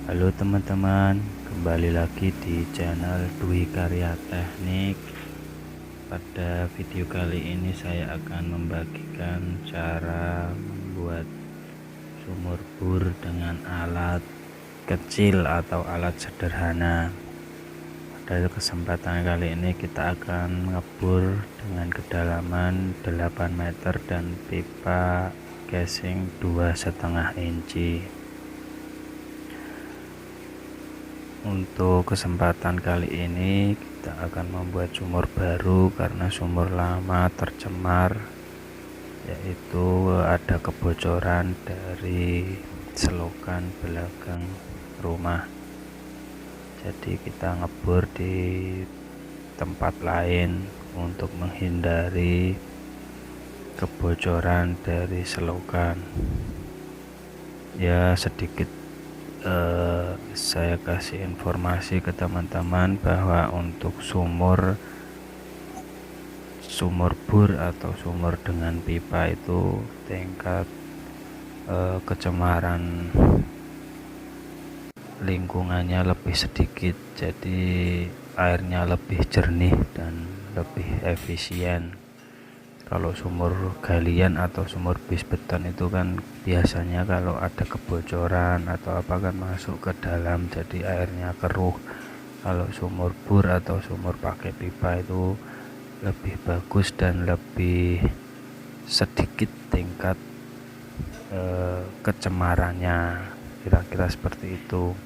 Halo teman-teman, kembali lagi di channel Dwi Karya Teknik. Pada video kali ini saya akan membagikan cara membuat sumur bor dengan alat kecil atau alat sederhana. Pada kesempatan kali ini kita akan ngebor dengan kedalaman 8 meter dan pipa casing 2,5 inci. Untuk kesempatan kali ini kita akan membuat sumur baru karena sumur lama tercemar, yaitu ada kebocoran dari selokan belakang rumah. Jadi kita ngebor di tempat lain untuk menghindari kebocoran dari selokan. Ya, sedikit saya kasih informasi ke teman-teman bahwa untuk sumur bor atau sumur dengan pipa itu tingkat kecemaran lingkungannya lebih sedikit, jadi airnya lebih jernih dan lebih efisien. Kalau sumur galian atau sumur bis beton itu kan biasanya kalau ada kebocoran atau apa kan masuk ke dalam, jadi airnya keruh. Kalau sumur bor atau sumur pakai pipa itu lebih bagus dan lebih sedikit tingkat kecemarannya, kira-kira seperti itu.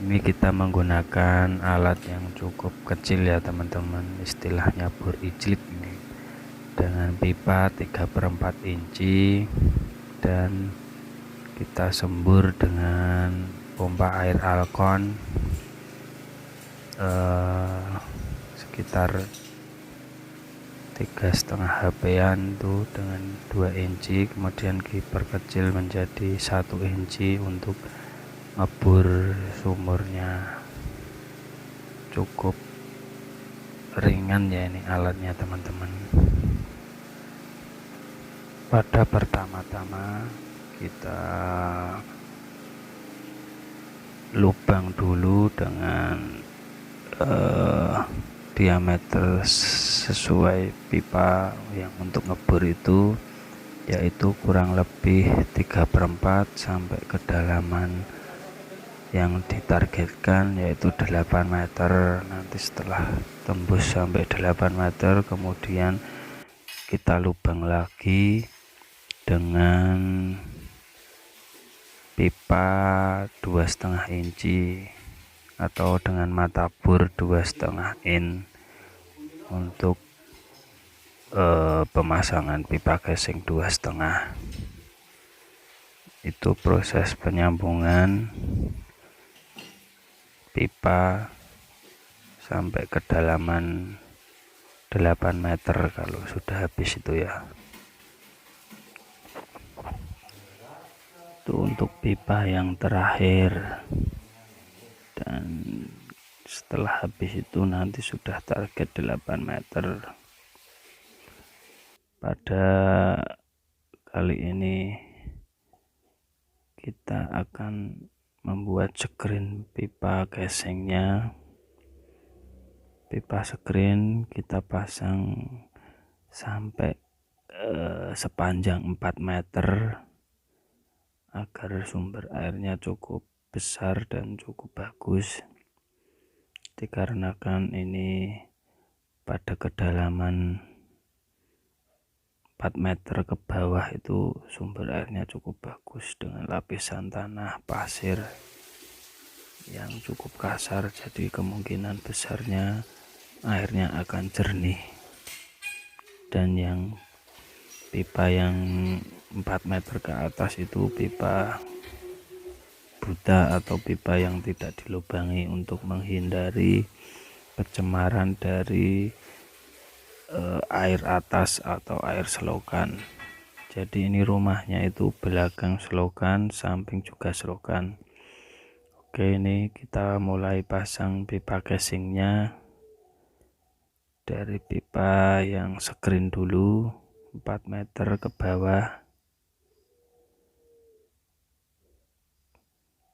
Ini kita menggunakan alat yang cukup kecil ya teman-teman, istilahnya bor ijlik ini, dengan pipa 3/4 inci, dan kita sembur dengan pompa air Alcon sekitar 3,5 HP-an tuh dengan 2 inci, kemudian diperkecil menjadi 1 inci untuk ngebor sumurnya. Cukup ringan ya ini alatnya teman-teman. Pada pertama-tama kita lubang dulu dengan diameter sesuai pipa yang untuk ngebor itu, yaitu kurang lebih 3/4 sampai kedalaman yang ditargetkan yaitu 8 meter. Nanti setelah tembus sampai 8 meter kemudian kita lubang lagi dengan pipa 2,5 inci atau dengan mata bor 2,5 in untuk pemasangan pipa casing 2,5. Itu proses penyambungan pipa sampai kedalaman 8 meter kalau sudah habis itu ya. Itu untuk pipa yang terakhir, dan setelah habis itu nanti sudah target 8 meter. Pada kali ini kita akan membuat screen pipa casingnya. Pipa screen kita pasang sampai sepanjang 4 meter agar sumber airnya cukup besar dan cukup bagus, dikarenakan ini pada kedalaman 4 meter ke bawah itu sumber airnya cukup bagus dengan lapisan tanah pasir yang cukup kasar, jadi kemungkinan besarnya airnya akan jernih. Dan yang pipa yang 4 meter ke atas itu pipa buta atau pipa yang tidak dilubangi untuk menghindari pencemaran dari air atas atau air selokan. Jadi ini rumahnya itu belakang selokan, samping juga selokan. Oke, ini kita mulai pasang pipa casingnya dari pipa yang screen dulu 4 meter ke bawah.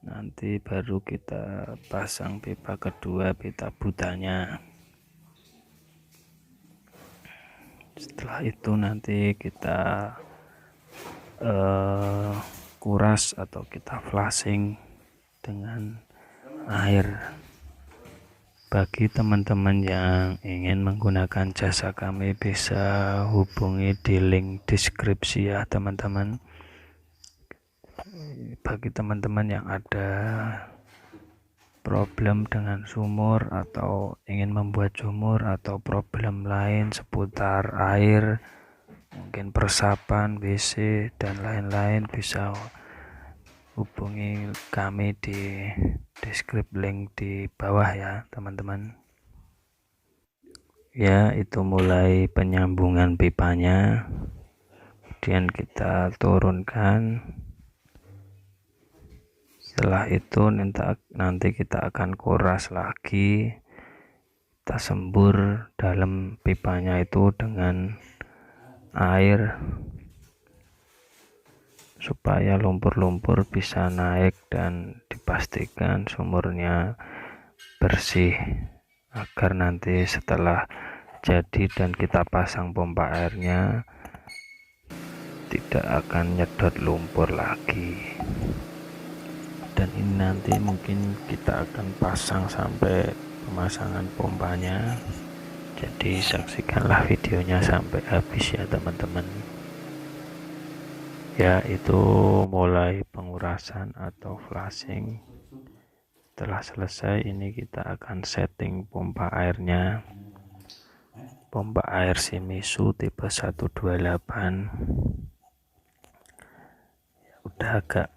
Nanti baru kita pasang pipa kedua, pipa butanya. Setelah itu nanti kita kuras atau kita flushing dengan air. Bagi teman-teman yang ingin menggunakan jasa kami bisa hubungi di link deskripsi ya teman-teman. Bagi teman-teman yang ada problem dengan sumur atau ingin membuat sumur atau problem lain seputar air, mungkin peresapan, WC dan lain-lain, bisa hubungi kami di deskripsi link di bawah ya teman-teman. Ya, itu mulai penyambungan pipanya, kemudian kita turunkan. Setelah itu nanti kita akan kuras lagi, kita sembur dalam pipanya itu dengan air supaya lumpur-lumpur bisa naik dan dipastikan sumurnya bersih, agar nanti setelah jadi dan kita pasang pompa airnya tidak akan nyedot lumpur lagi. Dan ini nanti mungkin kita akan pasang sampai pemasangan pompanya, jadi saksikanlah videonya sampai habis ya teman-teman. Ya, itu mulai pengurasan atau flushing. Setelah selesai ini kita akan setting pompa airnya, pompa air Shimizu tipe 128. Udah agak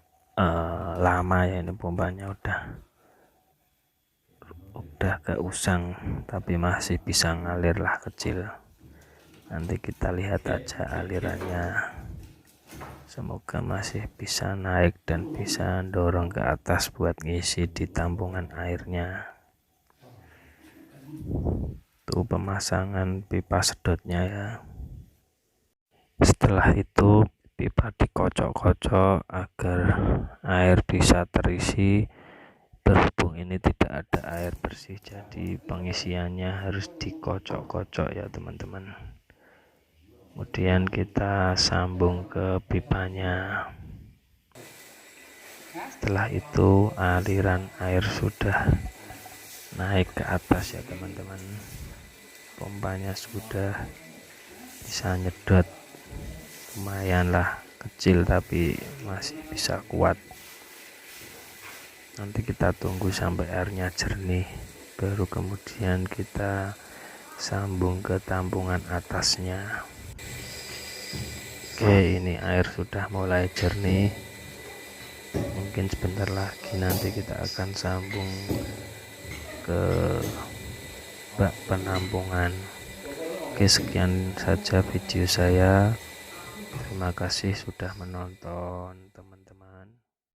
lama ya ini pompanya, udah agak usang tapi masih bisa ngalir lah kecil. Nanti kita lihat aja alirannya, semoga masih bisa naik dan bisa dorong ke atas buat ngisi di tampungan airnya. Tuh pemasangan pipa sedotnya ya. Setelah itu pipa dikocok-kocok agar air bisa terisi. Berhubung ini tidak ada air bersih, jadi pengisiannya harus dikocok-kocok ya teman-teman. Kemudian kita sambung ke pipanya. Setelah itu aliran air sudah naik ke atas ya teman-teman, pompanya sudah bisa nyedot, lumayan lah kecil tapi masih bisa kuat. Nanti kita tunggu sampai airnya jernih, baru kemudian kita sambung ke tampungan atasnya. Oke, ini air sudah mulai jernih, mungkin sebentar lagi nanti kita akan sambung ke bak penampungan. Oke, sekian saja video saya. Terima kasih sudah menonton teman-teman.